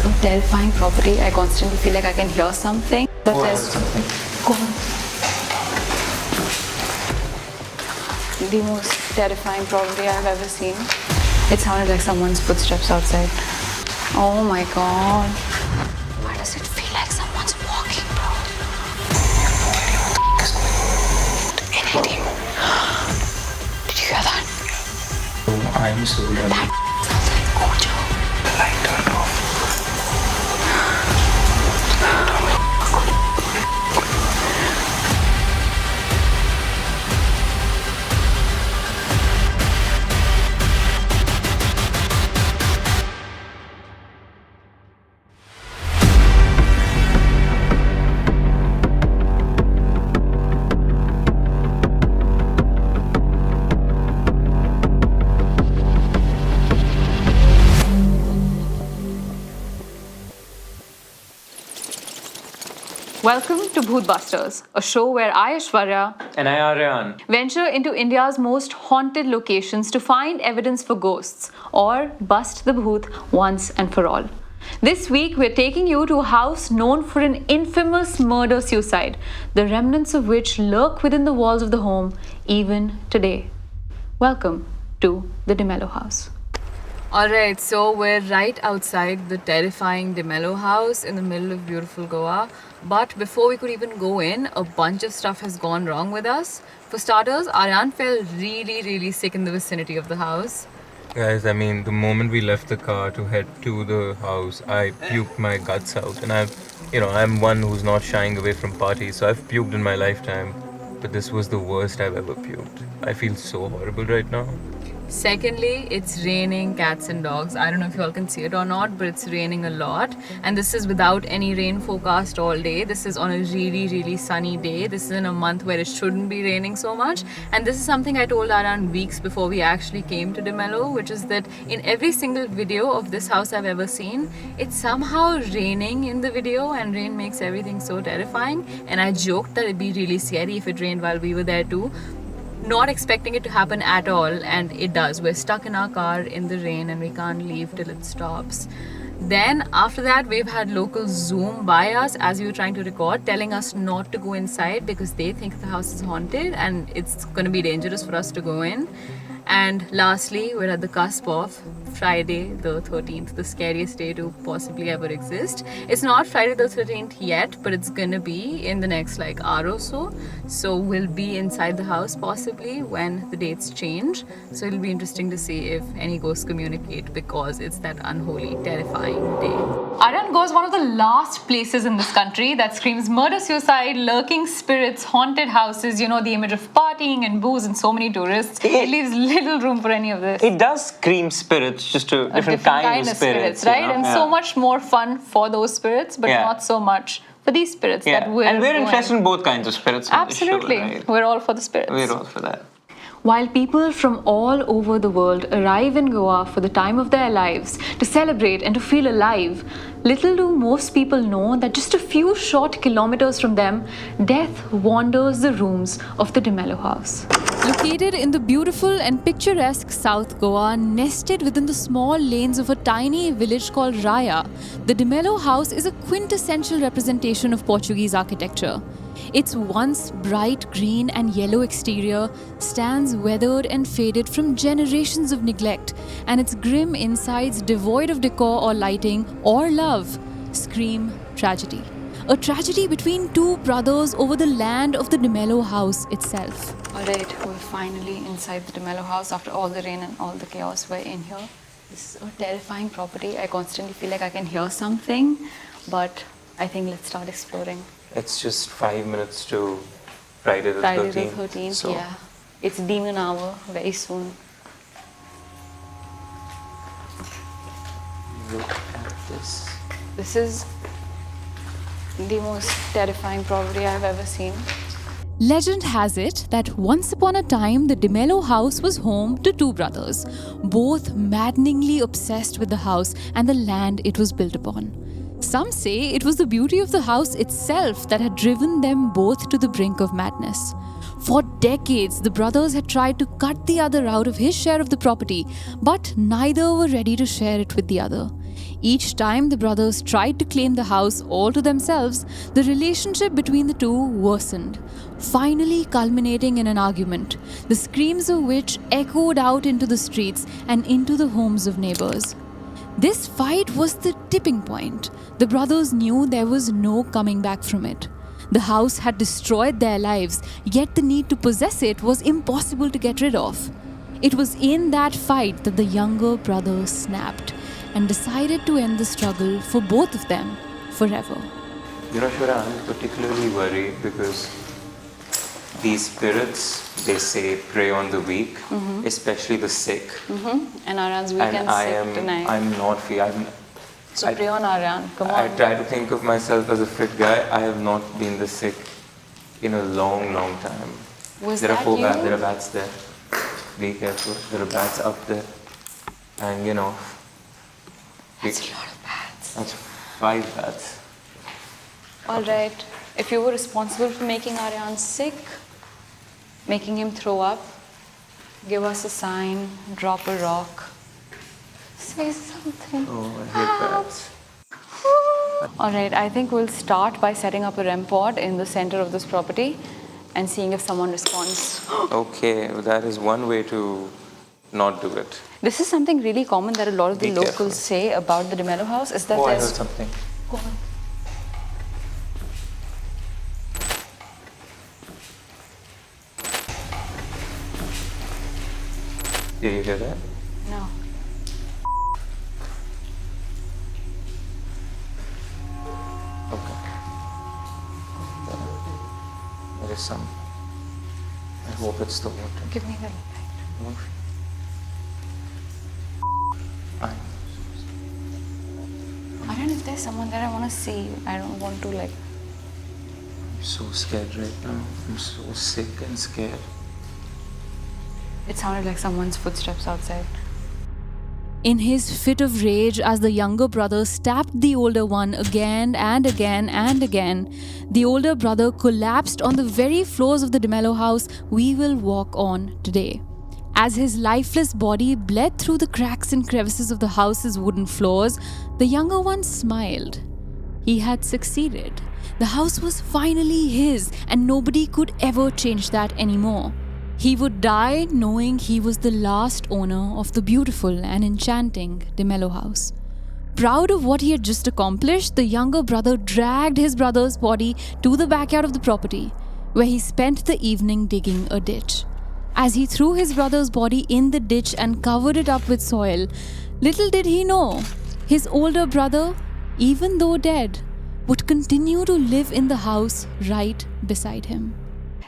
a terrifying property. I constantly feel like I can hear something. But there's something. Go on. The most terrifying property I've ever seen. It sounded like someone's footsteps outside. Oh my god. Why does it feel like someone's walking, bro? Anything. Did you hear that? Oh, I'm so done. That sounds like Gojo. The light turned off. Welcome to Bhootbusters, a show where I, Aishwarya, And Aryaan. venture into India's most haunted locations to find evidence for ghosts or bust the bhoot once and for all. This week, we're taking you to a house known for an infamous murder-suicide, the remnants of which lurk within the walls of the home even today. Welcome to the DeMello house. Alright, so we're right outside the terrifying DeMello house in the middle of beautiful Goa. But before we could even go in, a bunch of stuff has gone wrong with us. For starters, Aryaan felt really sick in the vicinity of the house. Guys, I mean, the moment we left the car to head to the house, I puked my guts out. And I'm one who's not shying away from parties, so I've puked in my lifetime. But this was the worst I've ever puked. I feel so horrible right now. Secondly, it's raining cats and dogs. I don't know if you all can see it or not, but it's raining a lot. And this is without any rain forecast all day. This is on a really sunny day. This is in a month where it shouldn't be raining so much. And this is something I told Aryaan weeks before we actually came to DeMello, which is that in every single video of this house I've ever seen, it's somehow raining in the video, and rain makes everything so terrifying. And I joked that it'd be really scary if it rained while we were there too. Not expecting it to happen at all, and it does. We're stuck in our car in the rain and we can't leave till it stops. Then after that, we've had locals zoom by us as we were trying to record, telling us not to go inside because they think the house is haunted and it's going to be dangerous for us to go in. And lastly, we're at the cusp of Friday the 13th, the scariest day to possibly ever exist. It's not Friday the 13th yet, but it's gonna be in the next hour or so. So we'll be inside the house possibly when the dates change. So it'll be interesting to see if any ghosts communicate, because it's that unholy, terrifying day. Aryaan Goa is one of the last places in this country that screams murder, suicide, lurking spirits, haunted houses, the image of partying and booze and so many tourists. It leaves little room for any of this. It does scream spirits, just a different kind of spirits, right? And so much more fun for those spirits, but not so much for these spirits that we're And we're interested in both kinds of spirits. Absolutely. On the show, right? We're all for the spirits. We're all for that. While people from all over the world arrive in Goa for the time of their lives to celebrate and to feel alive, little do most people know that just a few short kilometers from them, death wanders the rooms of the DeMello house. Located in the beautiful and picturesque South Goa, nested within the small lanes of a tiny village called Raya, the DeMello house is a quintessential representation of Portuguese architecture. Its once bright green and yellow exterior stands weathered and faded from generations of neglect, and its grim insides, devoid of decor or lighting or love, scream tragedy. A tragedy between two brothers over the land of the DeMello house itself. Alright, we're finally inside the DeMello house after all the rain and all the chaos. We're in here. This is a terrifying property. I constantly feel like I can hear something, but I think let's start exploring. It's just 5 minutes to Friday the 13th. So yeah. It's demon hour very soon. Look at this. This is the most terrifying property I've ever seen. Legend has it that once upon a time, the DeMello house was home to two brothers, both maddeningly obsessed with the house and the land it was built upon. Some say it was the beauty of the house itself that had driven them both to the brink of madness. For decades, the brothers had tried to cut the other out of his share of the property, but neither were ready to share it with the other. Each time the brothers tried to claim the house all to themselves, the relationship between the two worsened, finally culminating in an argument, the screams of which echoed out into the streets and into the homes of neighbors. This fight was the tipping point. The brothers knew there was no coming back from it. The house had destroyed their lives, yet the need to possess it was impossible to get rid of. It was in that fight that the younger brother snapped and decided to end the struggle for both of them forever. You know, Shwara, I'm particularly worried because these spirits, they say, prey on the weak, especially the sick. And Aryaan's weak and sick tonight. I'm not feeling. So pray on Aryaan, come on. I try to think of myself as a fit guy. I have not been this sick in a long, long time. There are bats there. Be careful. There are bats up there. And you know. That's a lot of bats. That's 5 bats. Alright, if you were responsible for making Aryaan sick, making him throw up, give us a sign, drop a rock. Say something. Oh, I hate bats. Alright, I think we'll start by setting up a REM pod in the center of this property and seeing if someone responds. Okay, that is one way to not do it. This is something really common that a lot of the Be locals careful. say about the De Mello house is that Oh, I heard there's... something. Go on. Did you hear that? No. Okay. There is some. I hope it's the water. Give me the light. I Aryan, if there's someone there, I want to see. I don't want to like... I'm so scared right now. I'm so sick and scared. It sounded like someone's footsteps outside. In his fit of rage, as the younger brother stabbed the older one again and again and again, the older brother collapsed on the very floors of the De Mello house we will walk on today. As his lifeless body bled through the cracks and crevices of the house's wooden floors, the younger one smiled. He had succeeded. The house was finally his, and nobody could ever change that anymore. He would die knowing he was the last owner of the beautiful and enchanting De Mello house. Proud of what he had just accomplished, the younger brother dragged his brother's body to the backyard of the property, where he spent the evening digging a ditch. As he threw his brother's body in the ditch and covered it up with soil, little did he know, his older brother, even though dead, would continue to live in the house right beside him.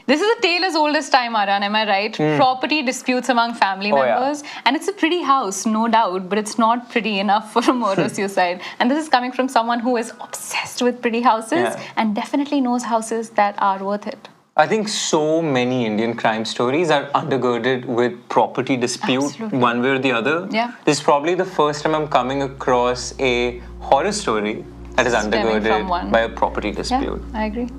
This is a tale as old as time, Aryaan, am I right? Property disputes among family members. Yeah. And it's a pretty house, no doubt, but it's not pretty enough for a murder-suicide. And this is coming from someone who is obsessed with pretty houses and definitely knows houses that are worth it. I think so many Indian crime stories are undergirded with property dispute, one way or the other. Yeah. This is probably the first time I'm coming across a horror story that is undergirded by a property dispute. Yeah, I agree.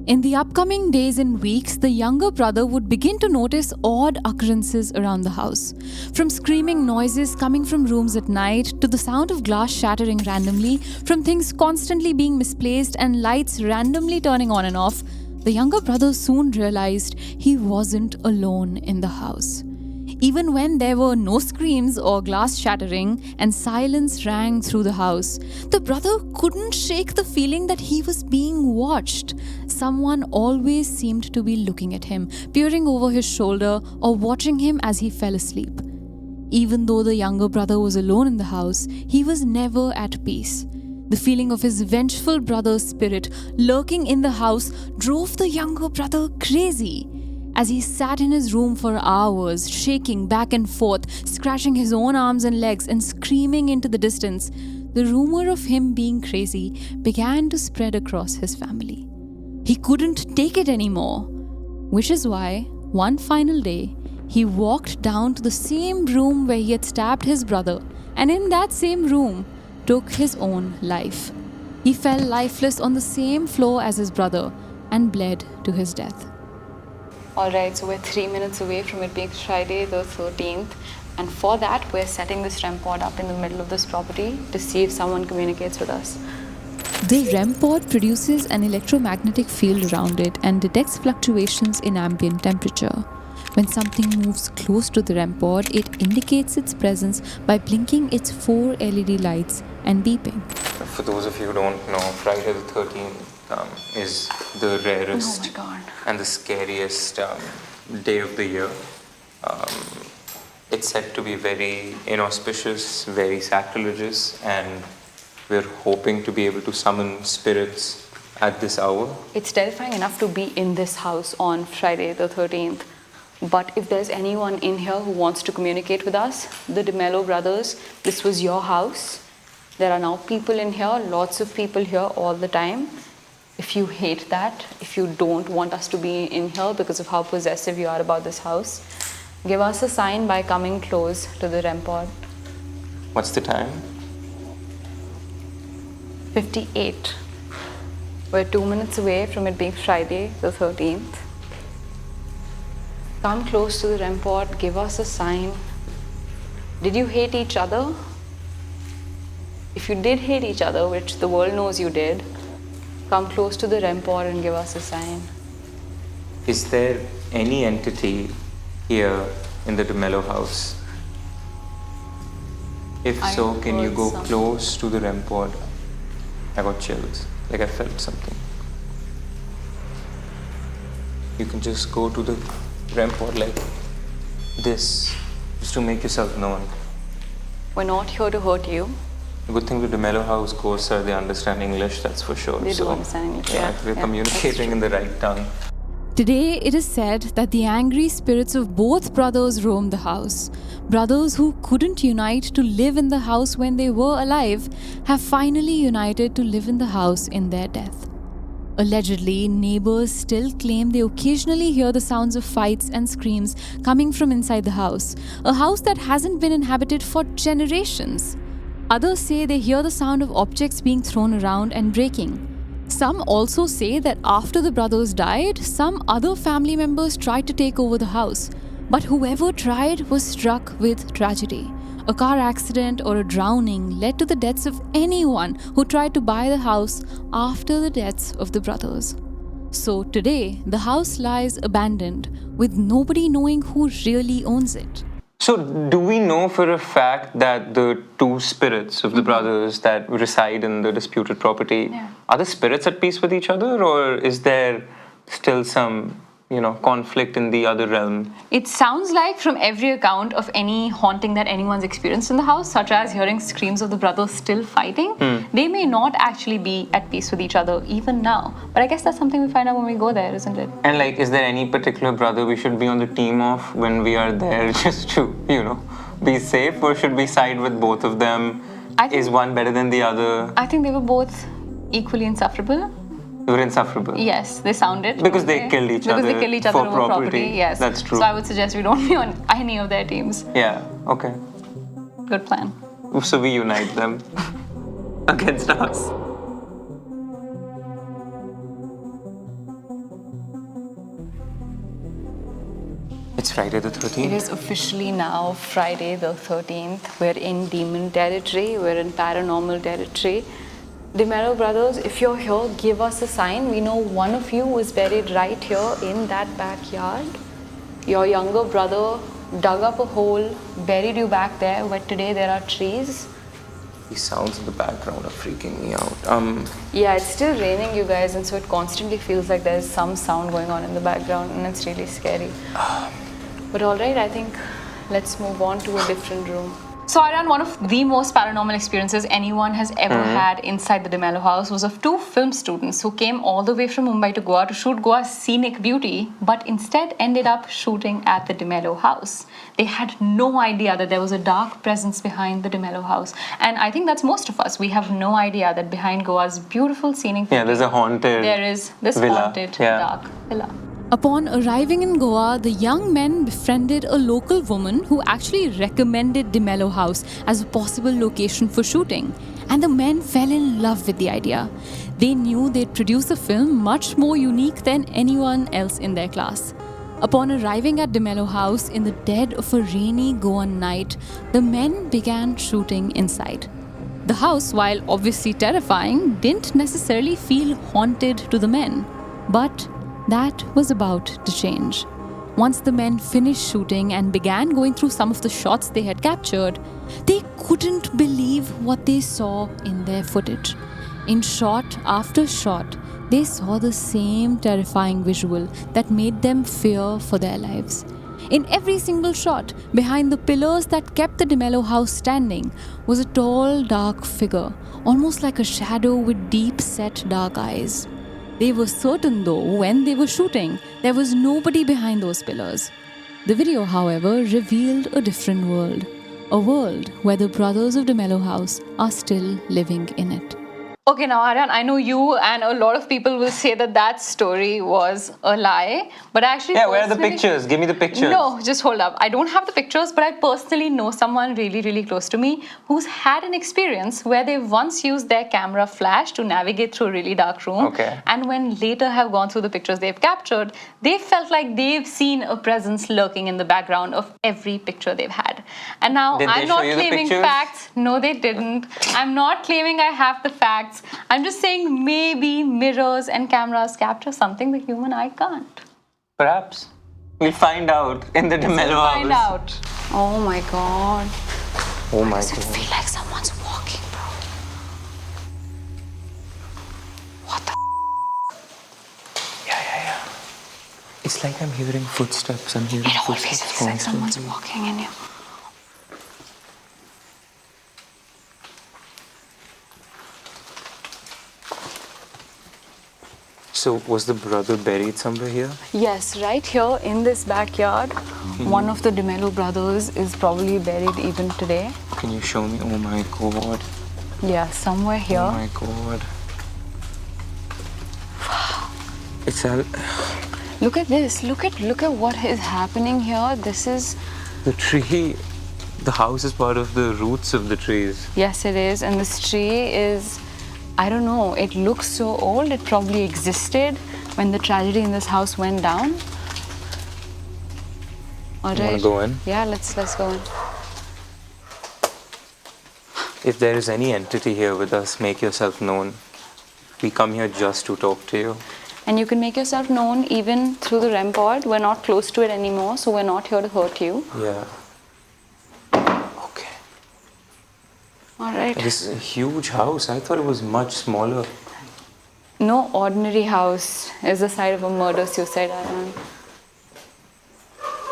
In the upcoming days and weeks, the younger brother would begin to notice odd occurrences around the house. From screaming noises coming from rooms at night, to the sound of glass shattering randomly, from things constantly being misplaced and lights randomly turning on and off, the younger brother soon realized he wasn't alone in the house. Even when there were no screams or glass shattering and silence rang through the house, the brother couldn't shake the feeling that he was being watched. Someone always seemed to be looking at him, peering over his shoulder or watching him as he fell asleep. Even though the younger brother was alone in the house, he was never at peace. The feeling of his vengeful brother's spirit lurking in the house drove the younger brother crazy. As he sat in his room for hours, shaking back and forth, scratching his own arms and legs and screaming into the distance, the rumor of him being crazy began to spread across his family. He couldn't take it anymore, which is why, one final day, he walked down to the same room where he had stabbed his brother, and in that same room, took his own life. He fell lifeless on the same floor as his brother and bled to his death. Alright, so we're 3 minutes away from it being Friday the 13th. And for that, we're setting this REM pod up in the middle of this property to see if someone communicates with us. The REM pod produces an electromagnetic field around it and detects fluctuations in ambient temperature. When something moves close to the REM pod, it indicates its presence by blinking its 4 LED lights and beeping. For those of you who don't know, Friday the 13th is the rarest and the scariest day of the year. It's said to be very inauspicious, very sacrilegious, and we're hoping to be able to summon spirits at this hour. It's terrifying enough to be in this house on Friday the 13th. But if there's anyone in here who wants to communicate with us, the DeMello brothers, this was your house. There are now people in here, lots of people here all the time. If you hate that, if you don't want us to be in here because of how possessive you are about this house, give us a sign by coming close to the REM pod. What's the time? 58. We're 2 minutes away from it being Friday the 13th. Come close to the REM pod, give us a sign. Did you hate each other? If you did hate each other, which the world knows you did, come close to the REM pod and give us a sign. Is there any entity here in the DeMello house? If so, can you go close to the REM pod? I got chills, like I felt something. You can just go to the REM pod like this, just to make yourself known. We're not here to hurt you. The good thing with the DeMello house ghosts are they understand English, that's for sure. They do understand English, we're communicating in the right tongue. Today, it is said that the angry spirits of both brothers roam the house. Brothers who couldn't unite to live in the house when they were alive have finally united to live in the house in their death. Allegedly, neighbors still claim they occasionally hear the sounds of fights and screams coming from inside the house, a house that hasn't been inhabited for generations. Others say they hear the sound of objects being thrown around and breaking. Some also say that after the brothers died, some other family members tried to take over the house. But whoever tried was struck with tragedy. A car accident or a drowning led to the deaths of anyone who tried to buy the house after the deaths of the brothers. So today, the house lies abandoned, with nobody knowing who really owns it. So, do we know for a fact that the two spirits of the brothers that reside in the disputed property, are the spirits at peace with each other, or is there still some, conflict in the other realm? It sounds like from every account of any haunting that anyone's experienced in the house, such as hearing screams of the brothers still fighting, they may not actually be at peace with each other even now. But I guess that's something we find out when we go there, isn't it? And is there any particular brother we should be on the team of when we are there just to, be safe, or should we side with both of them? Is one better than the other? I think they were both equally insufferable. They were insufferable. Yes, they sounded. Because they killed each other. Because they killed each other for over property. Yes, that's true. So I would suggest we don't be on any of their teams. Yeah. Okay. Good plan. So we unite them against us. It's Friday the 13th. It is officially now Friday the 13th. We're in demon territory. We're in paranormal territory. DeMello brothers, if you're here, give us a sign. We know one of you is buried right here in that backyard. Your younger brother dug up a hole, buried you back there, where today there are trees. These sounds in the background are freaking me out. Yeah, it's still raining, you guys, and so it constantly feels like there's some sound going on in the background, and it's really scary. But alright, I think let's move on to a different room. So Aryaan, one of the most paranormal experiences anyone has ever had inside the DeMello house was of two film students who came all the way from Mumbai to Goa to shoot Goa's scenic beauty, but instead ended up shooting at the DeMello house. They had no idea that there was a dark presence behind the DeMello house. And I think that's most of us. We have no idea that behind Goa's beautiful scenic beauty, there's a haunted there is this villa. haunted dark villa. Upon arriving in Goa, the young men befriended a local woman who actually recommended DeMello House as a possible location for shooting. And the men fell in love with the idea. They knew they'd produce a film much more unique than anyone else in their class. Upon arriving at DeMello House in the dead of a rainy Goan night, the men began shooting inside. The house, while obviously terrifying, didn't necessarily feel haunted to the men. But that was about to change. Once the men finished shooting and began going through some of the shots they had captured, they couldn't believe what they saw in their footage. In shot after shot, they saw the same terrifying visual that made them fear for their lives. In every single shot, behind the pillars that kept the DeMello house standing, was a tall, dark figure, almost like a shadow with deep-set dark eyes. They were certain, though, when they were shooting, there was nobody behind those pillars. The video, however, revealed a different world. A world where the brothers of DeMello house are still living in it. Okay, now Aryaan, I know you and a lot of people will say that that story was a lie, but actually, yeah, where are the pictures? Give me the pictures. No, just hold up. I don't have the pictures, but I personally know someone really, really close to me who's had an experience where they once used their camera flash to navigate through a really dark room. Okay. And when later have gone through the pictures they've captured, they felt like they've seen a presence lurking in the background of every picture they've had. And now Did I'm they not show you the claiming pictures? facts. No, they didn't. I'm not claiming I have the facts. I'm just saying maybe mirrors and cameras capture something the human eye can't. Perhaps. We'll find out in the DeMello house. Find out. Oh my god. Oh my Does it god. feel like someone's walking, bro? What the Yeah. It's like I'm hearing footsteps. I'm hearing It always footsteps feels like someone's constantly. walking in you. So, was the brother buried somewhere here? Yes, right here in this backyard, one of the DeMello brothers is probably buried even today. Can you show me? Oh my god. Yeah, somewhere here. Oh my god. It's all... Look at this. Look at what is happening here. This is... The tree... The house is part of the roots of the trees. Yes, it is. And this tree is... I don't know. It looks so old. It probably existed when the tragedy in this house went down. All right. You wanna go in? Yeah, let's go in. If there is any entity here with us, make yourself known. We come here just to talk to you. And you can make yourself known even through the REM pod. We're not close to it anymore, so we're not here to hurt you. Yeah. Okay. All right. This is a huge house. I thought it was much smaller. No ordinary house is the site of a murder-suicide island.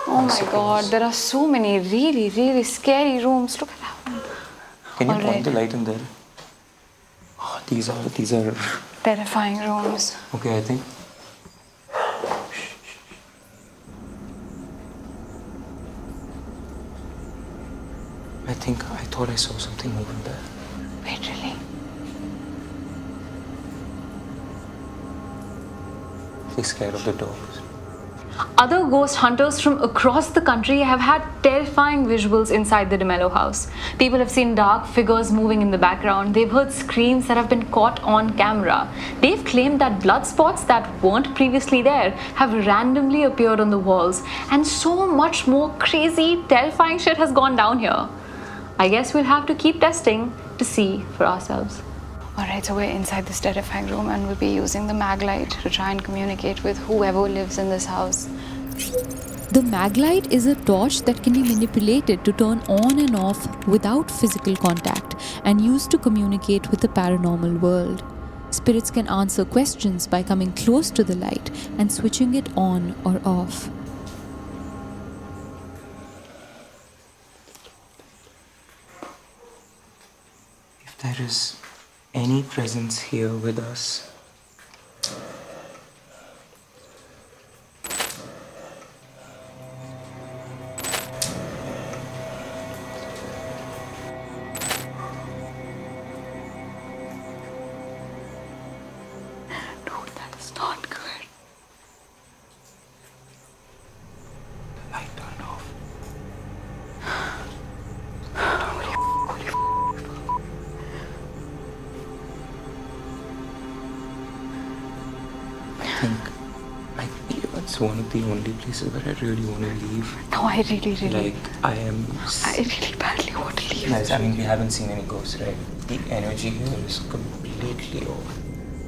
Oh my god, there are so many really, really scary rooms. Look at that one. Can you All point right. the light in there? Oh, these are... Terrifying rooms. Okay, I think... I thought I saw something moving there. Wait, really? She's scared of the dogs. Other ghost hunters from across the country have had terrifying visuals inside the DeMello house. People have seen dark figures moving in the background. They've heard screams that have been caught on camera. They've claimed that blood spots that weren't previously there have randomly appeared on the walls. And so much more crazy, terrifying shit has gone down here. I guess we'll have to keep testing to see for ourselves. Alright, so we're inside this terrifying room and we'll be using the mag light to try and communicate with whoever lives in this house. The maglite is a torch that can be manipulated to turn on and off without physical contact and used to communicate with the paranormal world. Spirits can answer questions by coming close to the light and switching it on or off. If there is any presence here with us, Dude, that is not good. the light turned off. I think I feel It's one of the only places where I really want to leave. No, I really. Like, I really badly want to leave. Guys, I mean, we haven't seen any ghosts, right? The energy here is completely off.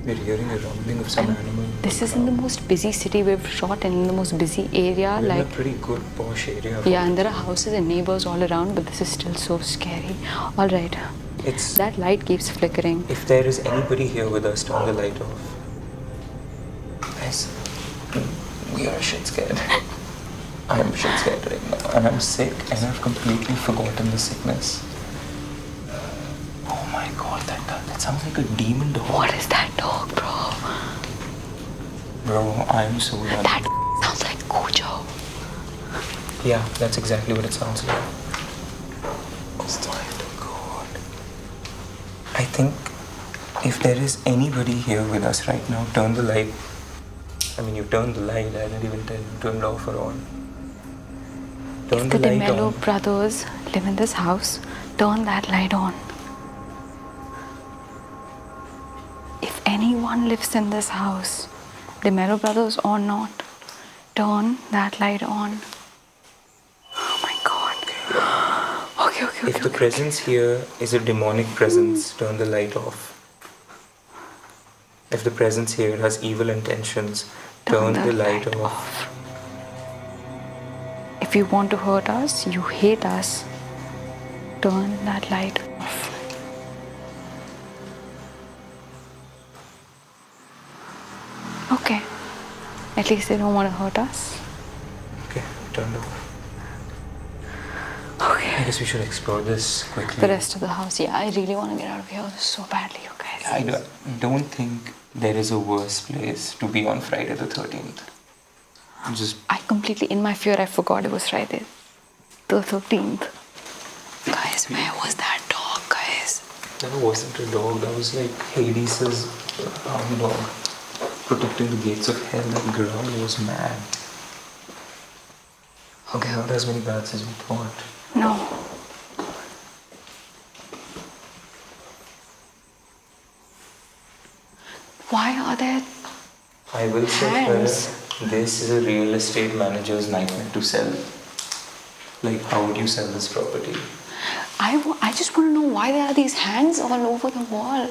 We're hearing a rumbling of some animal. This is in the most busy city we've shot and in the most busy area. We're in a pretty good posh area. Yeah, and there are houses and neighbors all around, but this is still so scary. All right. That light keeps flickering. If there is anybody here with us, turn the light off. Guys, we are shit scared. I am shit scared right now. And I'm sick and I've completely forgotten the sickness. Oh my god, that sounds like a demon dog. What is that dog, bro? Bro, I'm so done. That sounds like Cujo. Yeah, that's exactly what it sounds like. Oh god. I think if there is anybody here with us right now, turn the light. I mean, you turned the light. I didn't even tell you to turn it off or on. Turn the light on. If the DeMello brothers live in this house, turn that light on. If anyone lives in this house, DeMello brothers or not, turn that light on. Oh my god. Okay. If the presence here is a demonic presence, turn the light off. If the presence here has evil intentions, turn the light off. If you want to hurt us, you hate us, turn that light off. Okay. At least they don't want to hurt us. Okay, turned off. Okay. I guess we should explore this quickly. The rest of the house, yeah. I really want to get out of here so badly, you guys. I don't think there is a worse place to be on Friday the 13th. I completely, in my fear, I forgot it was Friday the 13th. Guys, where was that dog, guys? That wasn't a dog. That was like Hades' hound dog protecting the gates of hell. That growl was mad. Okay, not as many bats as we thought. No. Why are there I will say hands? This is a real estate manager's nightmare to sell. Like, how would you sell this property? I just want to know why there are these hands all over the wall.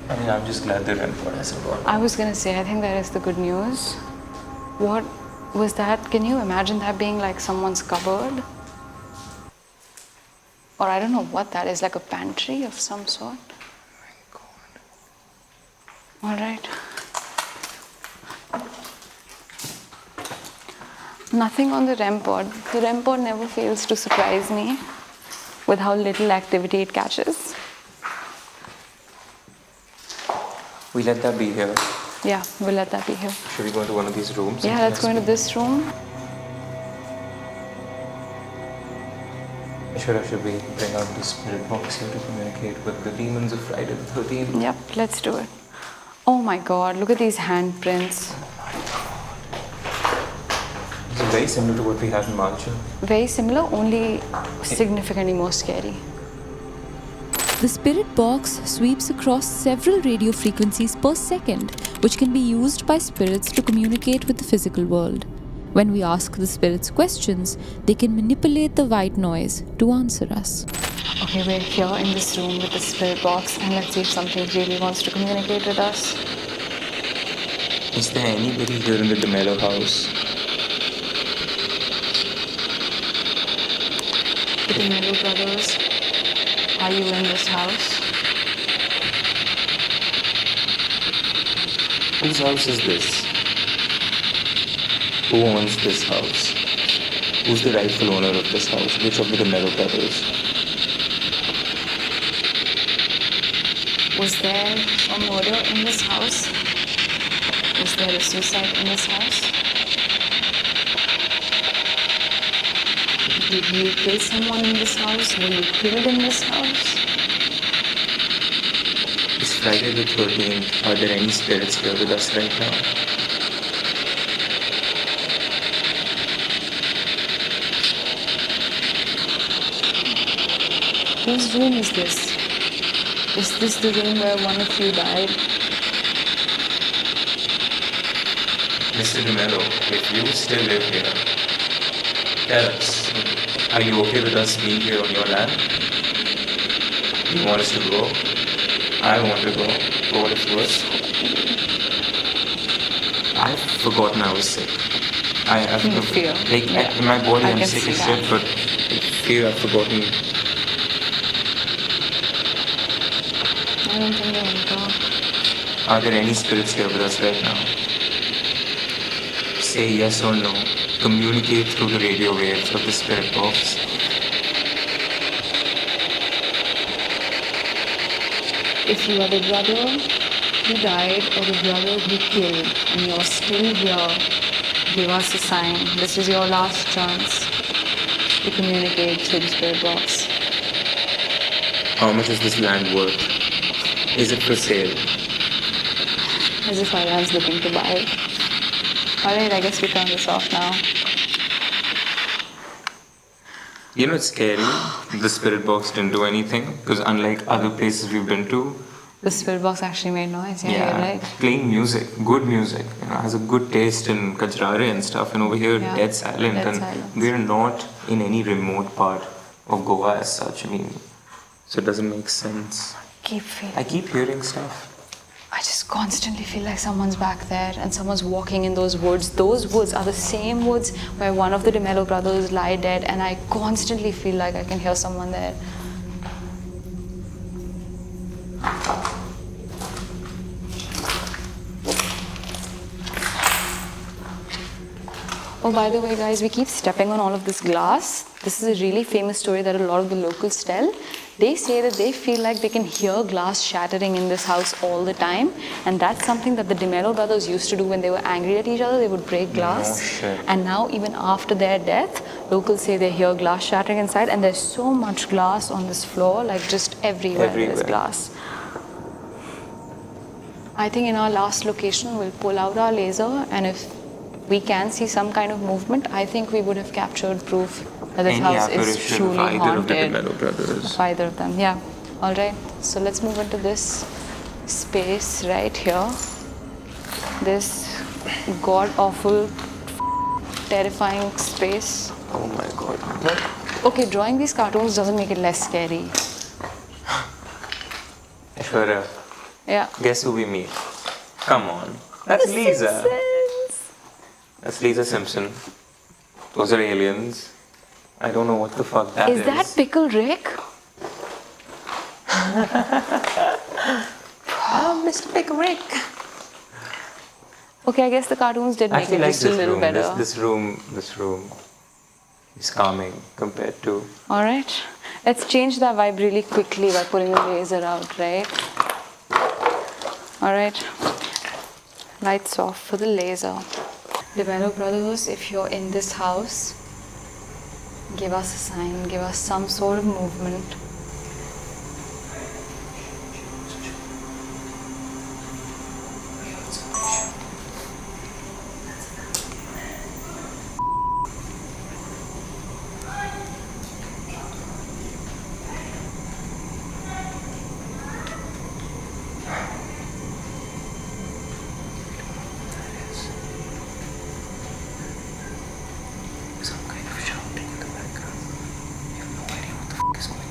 I mean, I'm just glad the rent hasn't gone. I was going to say, I think that is the good news. What was that? Can you imagine that being like someone's cupboard? Or I don't know what that is, like a pantry of some sort. Oh my god. All right. Nothing on the REM pod. The REM pod never fails to surprise me with how little activity it catches. We let that be here. Yeah, we'll let that be here. Should we go into one of these rooms? Yeah, let's go into this room. Should we bring out the spirit box here to communicate with the demons of Friday the 13th? Yep, let's do it. Oh my god, look at these handprints. It's very similar to what we have in Malcha. Very similar, only significantly more scary. The spirit box sweeps across several radio frequencies per second, which can be used by spirits to communicate with the physical world. When we ask the spirits questions, they can manipulate the white noise to answer us. Okay, we're here in this room with the spirit box, and let's see if something really wants to communicate with us. Is there anybody here in the DeMello house? The DeMello brothers, are you in this house? Whose house is this? Who owns this house? Who's the rightful owner of this house? Which of the DeMello brothers? Was there a murder in this house? Was there a suicide in this house? Did you kill someone in this house? Were you killed in this house? It's Friday the 13th. Are there any spirits here with us right now? Whose room is this? Is this the room where one of you died? Mr. DeMello, if you still live here, tell us, are you okay with us being here on your land? You want us to go? I want to go. For what it's worth. I've forgotten I was sick. I have fear. Like, Yeah. in my body, I I'm can sick see as that. shit, but in fear, I've forgotten. I don't think they will go. Are there any spirits here with us right now? Say yes or no. Communicate through the radio waves of the spirit box. If you are the brother who died or the brother who killed and you're still here, give us a sign. This is your last chance to communicate through the spirit box. How much is this land worth? Is it for sale? As if Aryaan's looking to buy. Alright, I guess we turn this off now. You know, it's scary. The spirit box didn't do anything because, unlike other places we've been to, The spirit box actually made noise. Yeah, you're right. playing music, good music, has a good taste in kajrare and stuff, and over here, Yeah, dead silent. dead And silence. we're not in any remote part of Goa as such. I mean, so it doesn't make sense. Keep feeling. I keep hearing stuff. I just constantly feel like someone's back there and someone's walking in those woods. Those woods are the same woods where one of the DeMello brothers lie dead, and I constantly feel like I can hear someone there. Oh, by the way, guys, we keep stepping on all of this glass. This is a really famous story that a lot of the locals tell. They say that they feel like they can hear glass shattering in this house all the time, and that's something that the DeMello brothers used to do when they were angry at each other. They would break glass. shit. And now, even after their death, locals say they hear glass shattering inside, and there's so much glass on this floor, like just everywhere. There's Everywhere. glass. I think in our last location, we'll pull out our laser, and if we can see some kind of movement, I think we would have captured proof that this Any house is apparition truly of either of the haunted. DeMello brothers. Of either of them, yeah. All right, so let's move into this space right here. This god-awful, terrifying space. Oh my god. Okay, drawing these cartoons doesn't make it less scary. Aishwarya, Yeah. guess who we meet? Come on. That's Lisa. That's Lisa Simpson. Those are aliens. I don't know what the fuck that is. Is that Pickle Rick? Oh, Mr. Pickerick. Okay, I guess the cartoons did I make actually it like just a this little room. better. This room is calming compared to. All right, let's change that vibe really quickly by pulling the laser out, right? All right, lights off for the laser. DeMello brothers, if you're in this house, give us a sign, give us some sort of movement. Some kind of shouting in the background. You have no idea what the fuck is going on.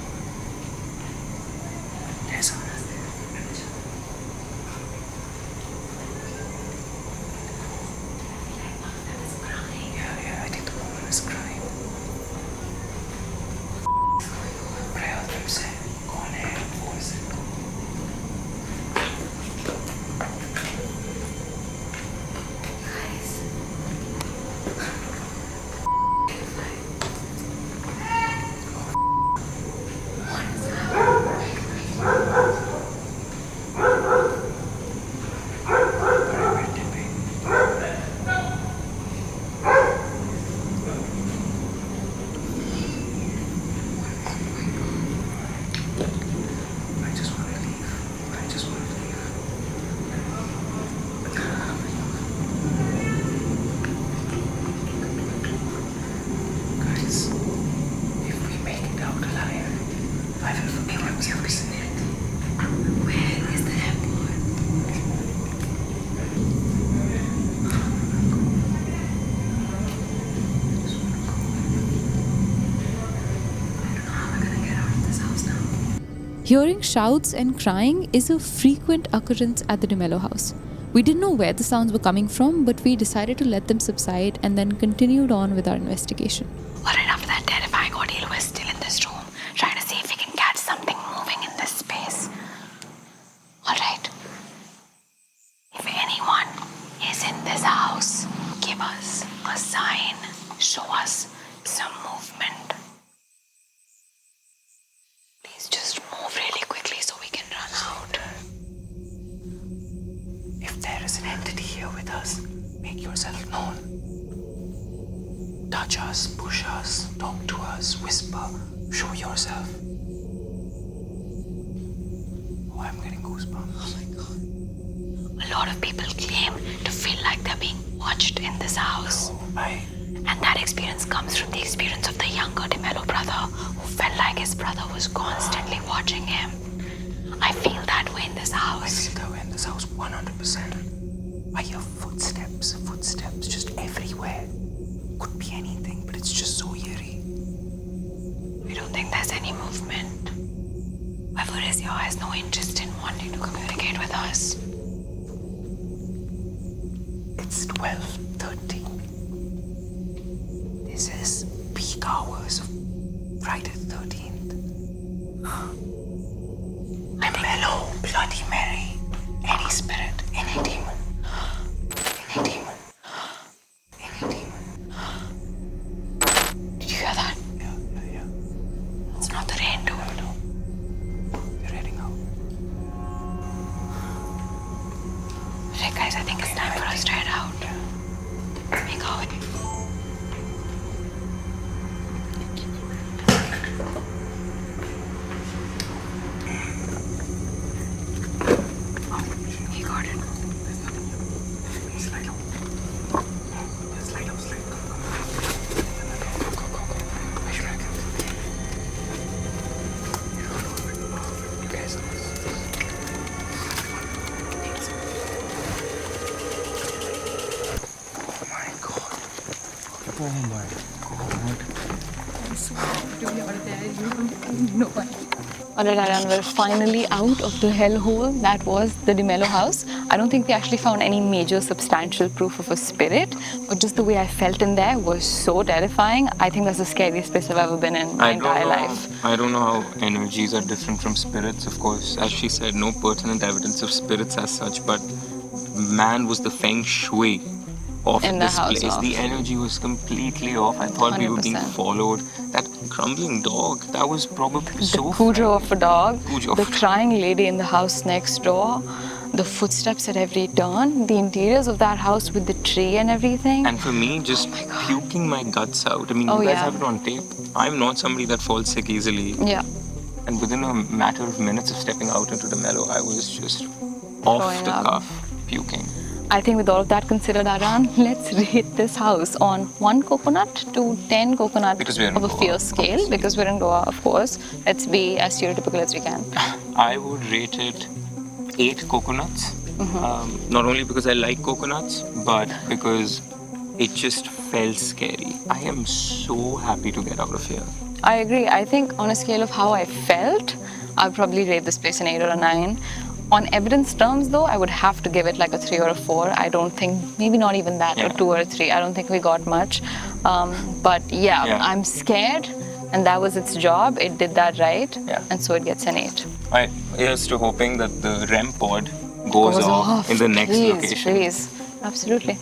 Hearing shouts and crying is a frequent occurrence at the DeMello house. We didn't know where the sounds were coming from, but we decided to let them subside and then continued on with our investigation. Alright, after that terrifying ordeal, we're still in this room, trying to see if we can catch something moving in this space. Alright. If anyone is in this house, give us a sign. Show us some movement. Please just move really quickly so we can run out. If there is an entity here with us, make yourself known. Touch us, push us, talk to us, whisper, show yourself. Oh, I'm getting goosebumps. Oh my God. A lot of people claim to feel like they're being watched in this house. And that experience comes from the experience of the younger DeMello brother who felt like his brother was constantly watching him. I feel that way in this house. I feel that way in this house 100%. I hear footsteps just everywhere. Could be anything, but it's just so eerie. We don't think there's any movement. Aishwarya has no interest in wanting to communicate with us. It's 12:30. This is peak hours of Friday the 13th. DeMello, Bloody Mary, any spirit, any demon. Any demon. Any demon. Did you hear that? Yeah. It's not the rain, dude. No. They're heading out. Right, guys, I think it's time for us to head out. Make our way. He got it. Slide up. Slide up. Go. Aishwarya. You guys. Oh my God. Alright, Aryaan, we're finally out of the hellhole that was the DeMello house. I don't think we actually found any major substantial proof of a spirit, but just the way I felt in there was so terrifying. I think that's the scariest place I've ever been in my entire life. I don't know how energies are different from spirits, of course. As she said, no pertinent evidence of spirits as such, but man, was the feng shui of In the this house place. off. The energy was completely off. I thought we were being 100%. followed. That grumbling dog, that was probably so Cujo of a dog, Cujo of the a dog. crying lady in the house next door, the footsteps at every turn, the interiors of that house with the tree and everything. And for me, just puking my guts out. I mean, Oh, you guys yeah. have it on tape. I'm not somebody that falls sick easily. Yeah. And within a matter of minutes of stepping out into the mellow, I was just off Throwing the up. cuff, puking. I think with all of that considered, Aryaan, let's rate this house on 1 coconut to 10 coconut Because we're in of a Goa, fear scale. obviously. Because we're in Goa, of course. Let's be as stereotypical as we can. I would rate it 8 coconuts. Not only because I like coconuts, but because it just felt scary. I am so happy to get out of here. I agree. I think on a scale of how I felt, I'll probably rate this place an 8 or a 9. On evidence terms, though, I would have to give it like a 3 or a 4. I don't think, maybe not even that, Yeah. or 2 or a 3. I don't think we got much. But yeah, I'm scared, and that was its job. It did that right, Yeah. and so it gets an 8. Here's to hoping that the REM pod goes off in the next please, location. Please, absolutely.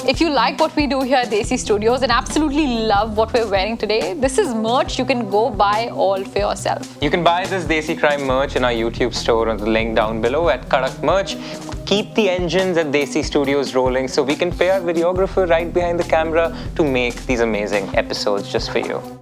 If you like what we do here at Desi Studios and absolutely love what we're wearing today, this is merch you can go buy all for yourself. You can buy this Desi Crime merch in our YouTube store on the link down below at Kadak Merch. Keep the engines at Desi Studios rolling so we can pay our videographer right behind the camera to make these amazing episodes just for you.